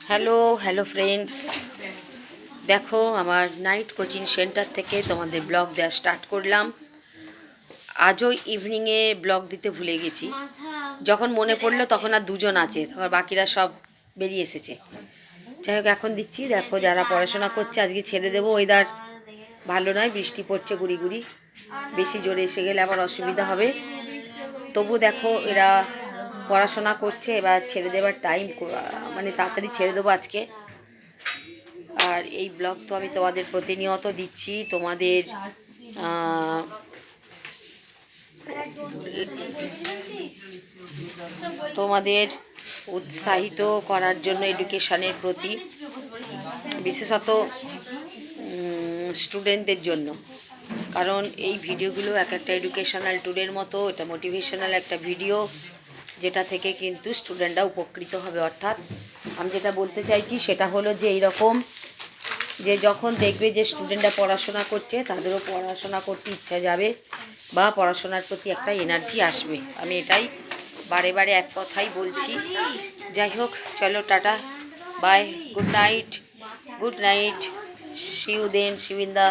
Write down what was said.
Hello hello friends, দেখো আমার night coaching centre থেকে তোমাদের ব্লগ দেওয়া স্টার্ট করলাম। আজও ইভিনিংয়ে ব্লগ দিতে ভুলে গেছি। যখন মনে পড়লো তখন আর দুজন আছে, তখন বাকিরা সব বেরিয়ে এসেছে। যাই হোক, এখন দিচ্ছি। দেখো যারা পড়াশোনা করছে, আজকে ছেড়ে দেবো। ওয়েদার ভালো নয়, বৃষ্টি পড়ছে গুড়ি গুড়ি। বেশি জোরে এসে গেলে আবার অসুবিধা হবে। তবু দেখো এরা পড়াশোনা করছে, এবার ছেড়ে দেবার টাইম, মানে তাড়াতাড়ি ছেড়ে দেবো আজকে। আর এই ব্লগ তো আমি তোমাদের প্রতিনিয়ত দিচ্ছি, তোমাদের উৎসাহিত করার জন্য, এডুকেশানের প্রতি, বিশেষত স্টুডেন্টদের জন্য। কারণ এই ভিডিওগুলো এক একটা এডুকেশনাল ট্যুরের মতো, এটা মোটিভেশনাল একটা ভিডিও, যেটা থেকে কিন্তু স্টুডেন্টরা উপকৃত হবে। অর্থাৎ আমি যেটা বলতে চাইছি সেটা হলো যে এইরকম, যে যখন দেখবে যে স্টুডেন্টরা পড়াশোনা করছে, তাদেরও পড়াশোনা করতে ইচ্ছা যাবে বা পড়াশোনার প্রতি একটা এনার্জি আসবে। আমি এটাই বারে বারে এক কথাই বলছি। যাই হোক, চলো টাটা, bye, good night, see you then, see you in the